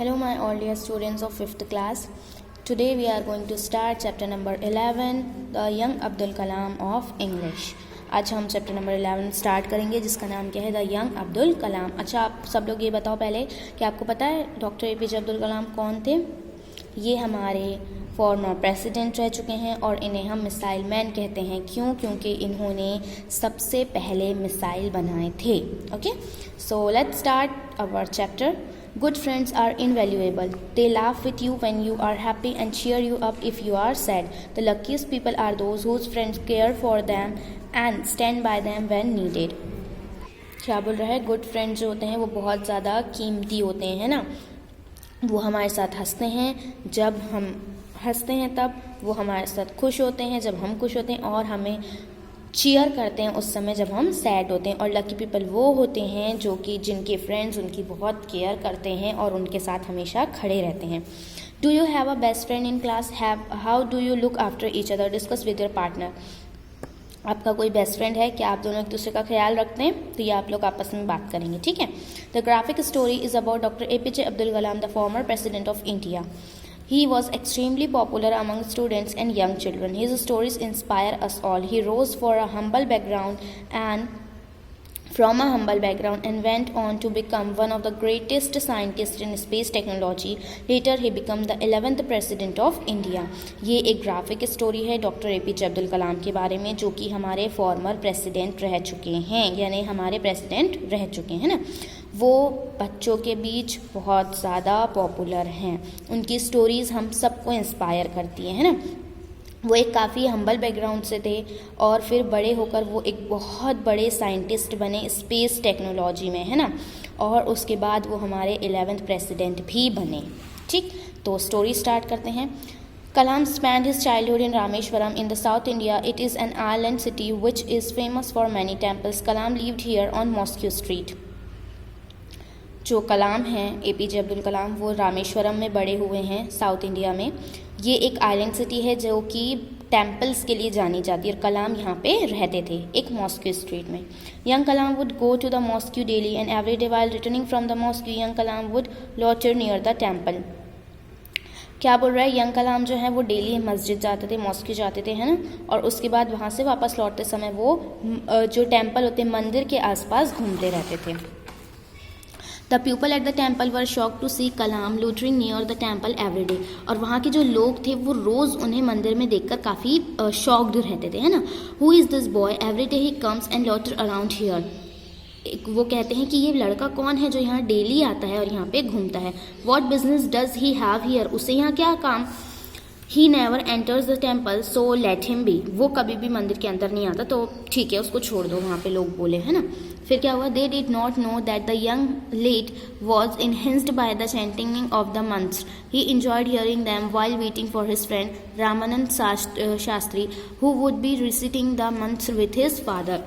Hello my all dear students of 5th class. Today we are going to start chapter number 11, The Young Abdul Kalam of English. आज हम chapter number 11 start करेंगे जिसका नाम क्या है, the young Abdul Kalam. अच्छा, आप सब लोग ये बताओ पहले कि आपको पता है डॉक्टर APJ अब्दुल कलाम कौन थे. ये हमारे फॉर्मर प्रेसिडेंट रह चुके हैं और इन्हें हम मिसाइल मैन कहते हैं. क्यों? क्योंकि इन्होंने सबसे पहले मिसाइल बनाए थे. Okay, so let's start our chapter. Good friends are invaluable. They laugh with you when you are happy and cheer you up if you are sad. The luckiest people are those whose friends care for them and stand by them when needed. क्या बोल रहा है? Good friends जो होते हैं वो बहुत ज़्यादा कीमती होते हैं ना. वो हमारे साथ हंसते हैं जब हम हंसते हैं, तब वो हमारे साथ खुश होते हैं जब हम खुश होते हैं, और हमें चीयर करते हैं उस समय जब हम सैड होते हैं. और लकी पीपल वो होते हैं जो कि जिनके फ्रेंड्स उनकी बहुत केयर करते हैं और उनके साथ हमेशा खड़े रहते हैं. Do you have a best friend in class? How do you look after each other? Discuss with your partner. आपका कोई बेस्ट फ्रेंड है? क्या आप दोनों एक दूसरे का ख्याल रखते हैं? तो ये आप लोग आपस में बात करेंगे, ठीक है. The graphic story is about doctor APJ Abdul Kalam, the former president of India. He was extremely popular among students and young children. His stories inspire us all. He rose from a humble background and went on to become one of the greatest scientists in space technology. Later he became the 11th president of India. ये एक graphic story है doctor APJ Abdul Kalam के बारे में, जो कि हमारे former president रह चुके हैं, यानी हमारे प्रेसिडेंट रह चुके हैं ना. वो बच्चों के बीच बहुत ज़्यादा पॉपुलर हैं. उनकी स्टोरीज़ हम सबको इंस्पायर करती हैं, है ना. वो एक काफ़ी हम्बल बैकग्राउंड से थे और फिर बड़े होकर वो एक बहुत बड़े साइंटिस्ट बने स्पेस टेक्नोलॉजी में, है ना. और उसके बाद वो हमारे 11th प्रेसिडेंट भी बने. ठीक, तो स्टोरी स्टार्ट करते हैं. Kalam spent his childhood in Rameshwaram in the South India. It is an island city which is famous for many temples. Kalam lived here on Mosque Street. जो कलाम हैं APJ Abdul Kalam, वो रामेश्वरम में बड़े हुए हैं साउथ इंडिया में. ये एक आइलैंड सिटी है जो कि टेम्पल्स के लिए जानी जाती है और कलाम यहाँ पे रहते थे एक मॉस्क स्ट्रीट में. Young Kalam would go to the mosque daily and every day while returning from the mosque young Kalam would loiter near the temple. क्या बोल रहा है? यंग कलाम जो है वो डेली मस्जिद जाते थे, मॉस्क जाते थे, है ना. और उसके बाद वहाँ से वापस लौटते समय वो जो टेम्पल होते मंदिर के आसपास घूमते रहते थे. The people at the temple were shock to see Kalam loitering near the temple every day. और वहाँ के जो लोग थे वो रोज़ उन्हें मंदिर में देखकर काफ़ी शॉक्ड रहते थे, है ना. Who is this boy? Every day he comes and loiter around here. वो कहते हैं कि ये लड़का कौन है जो यहाँ डेली आता है और यहाँ पे घूमता है. What business does he have here? उससे यहाँ क्या काम? He never enters the temple so let him B. वो कभी भी मंदिर के अंदर नहीं आता तो ठीक है, उसको छोड़ दो, वहाँ पे लोग बोले, है ना. फिर क्या हुआ? They did not know that the young lad was enhanced by the chanting of the mantras. He enjoyed hearing them while waiting for his friend Ramanand Shastri who would be reciting the mantras with his father.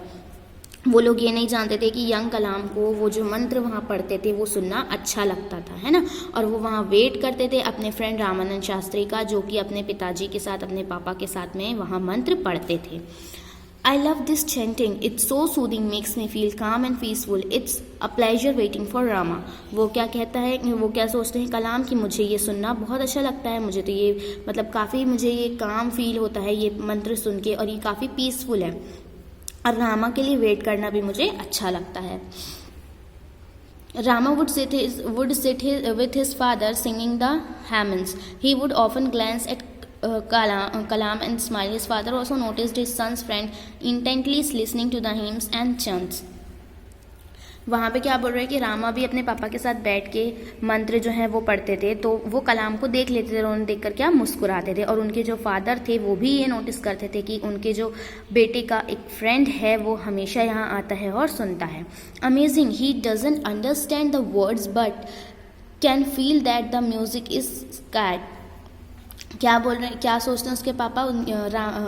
वो लोग ये नहीं जानते थे कि young कलाम को वो जो मंत्र वहाँ पढ़ते थे वो सुनना अच्छा लगता था, है ना. और वो वहाँ वेट करते थे अपने फ्रेंड रामानंद शास्त्री का, जो कि अपने पिताजी के साथ, अपने पापा के साथ में वहाँ मंत्र पढ़ते थे. I love this chanting. It's so soothing, makes me feel calm and peaceful. It's a pleasure waiting for Rama. वो क्या कहता है, वो क्या सोचते हैं कलाम कि मुझे ये सुनना बहुत अच्छा लगता है, मुझे तो ये मतलब काफ़ी मुझे ये काम फील होता है ये मंत्र सुन के, और ये काफ़ी पीसफुल है, और रामा के लिए वेट करना भी मुझे अच्छा लगता है. Rama would sit with his father singing the hymns. He would often glance at Kalam and smile. His father also noticed his son's friend intently listening to the hymns and chants. वहाँ पे क्या बोल रहे हैं कि रामा भी अपने पापा के साथ बैठ के मंत्र जो है वो पढ़ते थे, तो वो कलाम को देख लेते थे और उन्हें देखकर क्या मुस्कुराते थे. और उनके जो फादर थे वो भी ये नोटिस करते थे कि उनके जो बेटे का एक फ्रेंड है वो हमेशा यहाँ आता है और सुनता है. Amazing, he doesn't understand the words but can feel that the music is scared. क्या बोल रहे हैं, क्या सोचते हैं उसके पापा,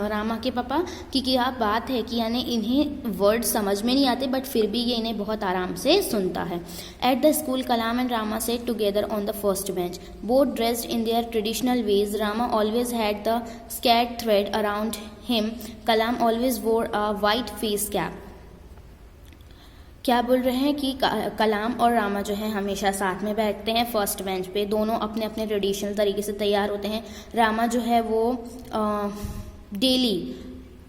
रामा के पापा, कि क्या बात है कि यानी इन्हें वर्ड समझ में नहीं आते बट फिर भी ये इन्हें बहुत आराम से सुनता है. At the school Kalam and Rama sat together on the first bench, both dressed in their traditional ways. Rama always had the sacred thread around him. Kalam always wore a white face cap. क्या बोल रहे हैं कि कलाम और रामा जो है हमेशा साथ में बैठते हैं फर्स्ट बेंच पे, दोनों अपने अपने ट्रेडिशनल तरीके से तैयार होते हैं। रामा जो है वो डेली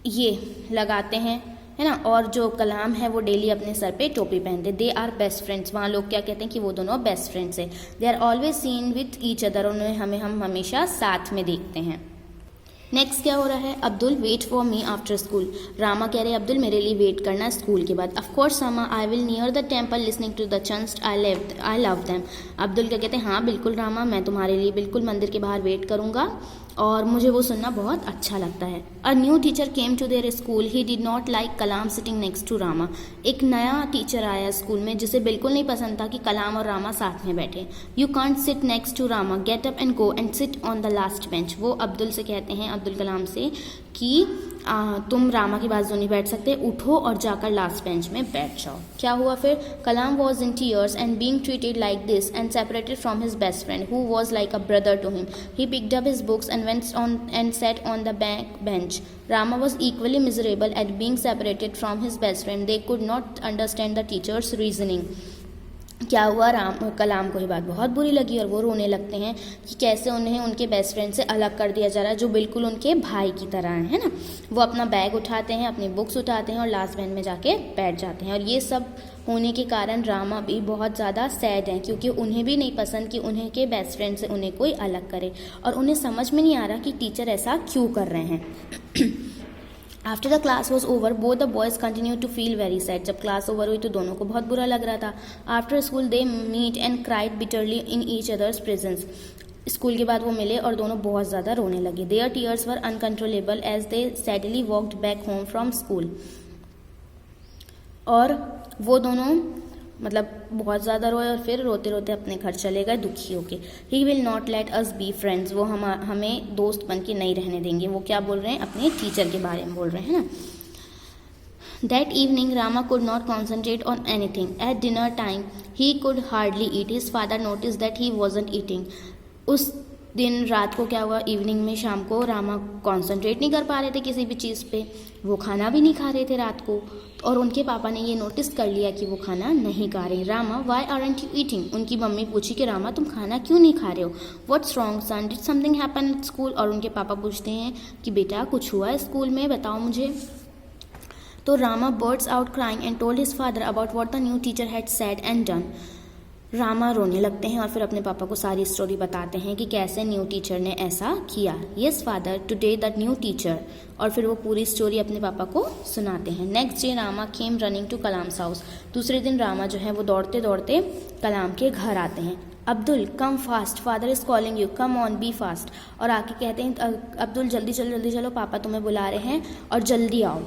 ये लगाते हैं, है ना, और जो कलाम है वो डेली अपने सर पे टोपी पहनते। दे आर बेस्ट फ्रेंड्स, वहाँ लोग क्या कहते हैं कि वो दोनों बेस्ट फ्रेंड्स हैं। They are always seen with each other, उन्हें हम हमेशा साथ में देखते हैं। नेक्स्ट क्या हो रहा है, Abdul wait for me after school. Rama कह रहे हैं अब्दुल मेरे लिए वेट करना स्कूल के बाद। Of course Rama, I will near the temple listening to the chants, I love them. Abdul क्या कहते हैं, हाँ बिल्कुल रामा, मैं तुम्हारे लिए बिल्कुल मंदिर के बाहर वेट करूँगा और मुझे वो सुनना बहुत अच्छा लगता है। A new teacher came to their school, he did not like Kalam sitting next to Rama. एक नया टीचर आया स्कूल में जिसे बिल्कुल नहीं पसंद था कि कलाम और रामा साथ में बैठे। You can't sit next to Rama, get up and go and sit on the last bench. वो अब्दुल से कहते हैं, अब्दुल कलाम से, कि तुम रामा के बाजू नहीं बैठ सकते, उठो और जाकर लास्ट बेंच में बैठ जाओ। क्या हुआ फिर, Kalam was in tears and being treated like this and separated from his best friend who was like a brother to him. He picked up his books and went on and sat on the back bench. Rama was equally miserable at being separated from his best friend. They could not understand the teacher's reasoning. क्या हुआ, कलाम को ये बात बहुत बुरी लगी और वो रोने लगते हैं कि कैसे उन्हें उनके बेस्ट फ्रेंड से अलग कर दिया जा रहा है जो बिल्कुल उनके भाई की तरह है ना। वो अपना बैग उठाते हैं, अपनी बुक्स उठाते हैं और लास्ट बेंच में जाके बैठ जाते हैं। और ये सब होने के कारण रामा भी बहुत ज़्यादा सैड हैं क्योंकि उन्हें भी नहीं पसंद कि उन्हें के बेस्ट फ्रेंड से उन्हें कोई अलग करे और उन्हें समझ में नहीं आ रहा कि टीचर ऐसा क्यों कर रहे हैं। After the class was over both the boys continue to feel very sad. जब क्लास ओवर हुई तो दोनों को बहुत बुरा लग रहा था। After school they meet and cried bitterly in each other's presence. School के बाद वो मिले और दोनों बहुत ज़्यादा रोने लगे। Their tears were uncontrollable as they sadly walked back home from school. और वो दोनों मतलब बहुत ज़्यादा रोए और फिर रोते रोते अपने घर चले गए दुखी होके। He will not let us be friends, वो हमें दोस्त बन के नहीं रहने देंगे। वो क्या बोल रहे हैं, अपने टीचर के बारे में बोल रहे हैं ना। That evening Rama could not concentrate on anything. At dinner time he could hardly eat. His father notice that he wasn't eating. उस दिन रात को क्या हुआ, इवनिंग में शाम को रामा कॉन्सेंट्रेट नहीं कर पा रहे थे किसी भी चीज़ पे, वो खाना भी नहीं खा रहे थे रात को और उनके पापा ने ये नोटिस कर लिया कि वो खाना नहीं खा रहे। Rama why aren't you eating, उनकी मम्मी पूछी कि रामा तुम खाना क्यों नहीं खा रहे हो। What's wrong son, did something happen at school. और उनके पापा पूछते हैं कि बेटा कुछ हुआ है स्कूल में, बताओ मुझे। तो Rama birds out crying and told his father about what the new teacher had said and done. Rama रोने लगते हैं और फिर अपने पापा को सारी स्टोरी बताते हैं कि कैसे न्यू टीचर ने ऐसा किया। Yes father, today the new teacher. और फिर वो पूरी स्टोरी अपने पापा को सुनाते हैं। Next day Rama came running to Kalam's house. दूसरे दिन रामा जो है वो दौड़ते दौड़ते कलाम के घर आते हैं। Abdul come fast, father is calling you, come on be fast. और आके कहते हैं अब्दुल जल्दी चलो, पापा तुम्हें बुला रहे हैं और जल्दी आओ।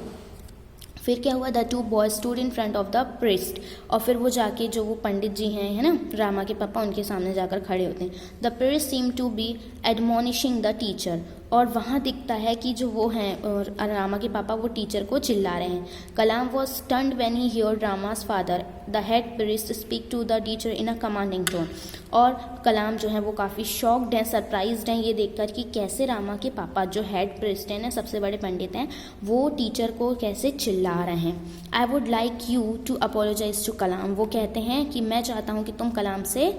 फिर क्या हुआ, the two boys stood in front of the priest. और फिर वो जाके जो वो पंडित जी हैं, है ना, रामा के पापा, उनके सामने जाकर खड़े होते हैं। The priest seem to be admonishing the teacher. और वहाँ दिखता है कि जो वो हैं और रामा के पापा वो टीचर को चिल्ला रहे हैं। Kalam was stunned when he heard Rama's father the head priest speak to the teacher in a commanding tone. और कलाम जो है वो काफ़ी शॉक्ड हैं, सरप्राइज्ड हैं ये देखकर कि कैसे रामा के पापा जो हेड प्रिस्ट हैं, सबसे बड़े पंडित हैं, वो टीचर को कैसे चिल्ला रहे हैं। I would like you to apologise to Kalam. वो कहते हैं कि मैं चाहता हूँ कि तुम कलाम से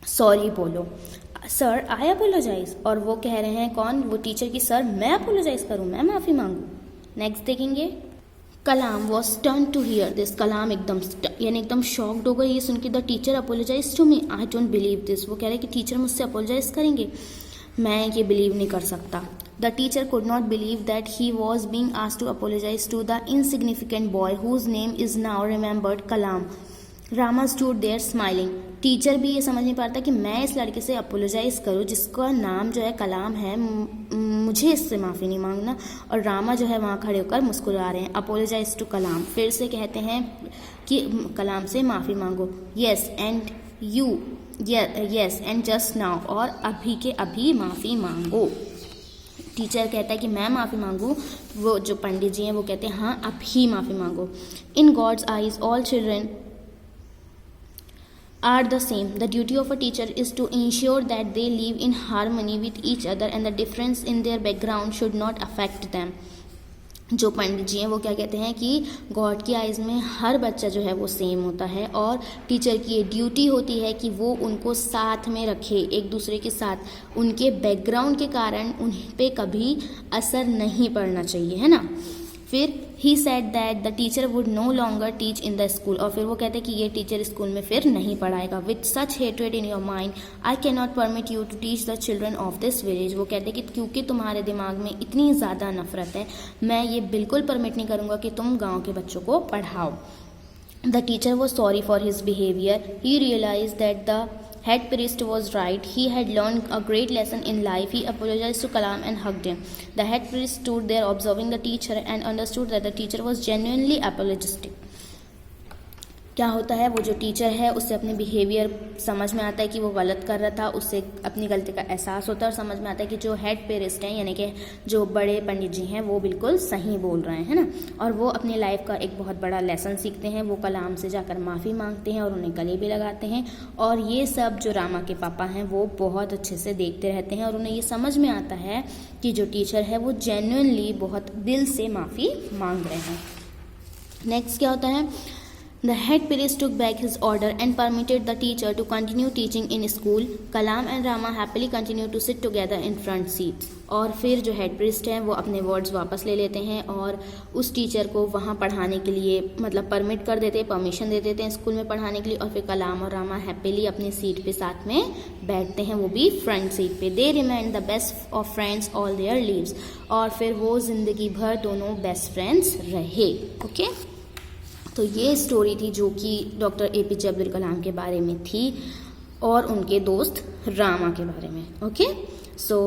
सॉरी बोलो। Sir I apologise. और वो कह रहे हैं कौन, वो टीचर की सर मैं अपोलोजाइज करूँ, मैं माफ़ी मांगूँ। नेक्स्ट देखेंगे, Kalam was turn to hear this. Kalam एकदम शॉक्ड हो गई ये सुन के। The teacher apologise to me, I don't believe this. वो कह रहे हैं कि टीचर मुझसे अपोलोजाइज करेंगे, मैं ये बिलीव नहीं कर सकता। The teacher could not believe that he was being asked to apologise to the insignificant boy whose name is now remembered Kalam. Rama stood there smiling. Teacher भी ये समझ नहीं पाता कि मैं इस लड़के से अपोलोजाइज करूँ जिसका नाम जो है कलाम है, मुझे इससे माफ़ी नहीं मांगना। और रामा जो है वहाँ खड़े होकर मुस्कुरा रहे हैं। अपोलोजाइज टू कलाम, फिर से कहते हैं कि कलाम से माफ़ी मांगो। Yes and you, yes and just now, और अभी के अभी माफ़ी मांगो। टीचर कहता है कि मैं माफ़ी मांगूँ, वो जो पंडित जी हैं वो कहते हैं हाँ अभी माफ़ी मांगो। In God's eyes all children are the same. The duty of a teacher is to ensure that they live in harmony with each other and the difference in their background should not affect them. जो पंडित जी हैं वो क्या कहते हैं कि God की eyes में हर बच्चा जो है वो सेम होता है और टीचर की ये ड्यूटी होती है कि वो उनको साथ में रखे, एक दूसरे के साथ। उनके बैकग्राउंड के कारण उन पे कभी असर नहीं पड़ना चाहिए, है ना। फिर he said that the teacher would know longer teach in the school, और फिर वो कहते हैं कि ये टीचर स्कूल में फिर नहीं पढ़ाएगा। With such hatred in your mind I can not permit you to teach the children of this village. वो कहते हैं कि क्योंकि तुम्हारे दिमाग में इतनी ज़्यादा नफरत है, मैं ये बिल्कुल परमिट नहीं करूँगा कि तुम गाँव के बच्चों को पढ़ाओ। The teacher was sorry for his behaviour, he realise that the head priest was right. He had learned a great lesson in life. He apologized to Kalam and hugged him. The head priest stood there observing the teacher and understood that the teacher was genuinely apologetic. क्या होता है, वो जो teacher है उससे अपने behaviour समझ में आता है कि वो गलत कर रहा था, उससे अपनी गलती का एहसास होता है और समझ में आता है कि जो हेड पेरिस्ट हैं यानी कि जो बड़े पंडित जी हैं वो बिल्कुल सही बोल रहे हैं ना। और वो अपनी लाइफ का एक बहुत बड़ा लेसन सीखते हैं। वो कलाम से जाकर माफ़ी मांगते हैं और उन्हें गले भी लगाते हैं। और ये सब जो रामा के पापा हैं वो बहुत अच्छे से देखते रहते हैं और उन्हें ये समझ में आता है कि जो टीचर है वो जेन्युइनली बहुत दिल से माफ़ी मांग रहे हैं। नेक्स्ट क्या होता है, The head priest took back his order and permitted the teacher to continue teaching in school. Kalam and Rama happily continued to sit together in front seats. और फिर जो हेड प्रिस्ट हैं वो अपने वर्ड्स वापस ले लेते हैं और उस टीचर को वहाँ पढ़ाने के लिए मतलब परमिट कर देते हैं, परमिशन दे देते हैं स्कूल में पढ़ाने के लिए। और फिर कलाम और रामा हैप्पीली अपनी सीट पे साथ में बैठते हैं, वो भी फ्रंट सीट पे। They remain the best of friends all their lives, और फिर वो ज़िंदगी भर दोनों बेस्ट फ्रेंड्स रहे। ओके, तो ये स्टोरी थी जो कि डॉक्टर APJ अब्दुल कलाम के बारे में थी और उनके दोस्त रामा के बारे में। ओके, सो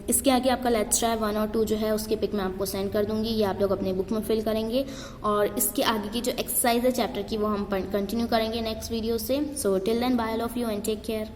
इसके आगे आपका लेट्स ट्राई 1 और 2 जो है उसकी पिक मैं आपको सेंड कर दूंगी, ये आप लोग अपने बुक में फिल करेंगे। और इसके आगे की जो एक्सरसाइज है चैप्टर की वो हम कंटिन्यू करेंगे नेक्स्ट वीडियो से। So till then bye all of you and take care.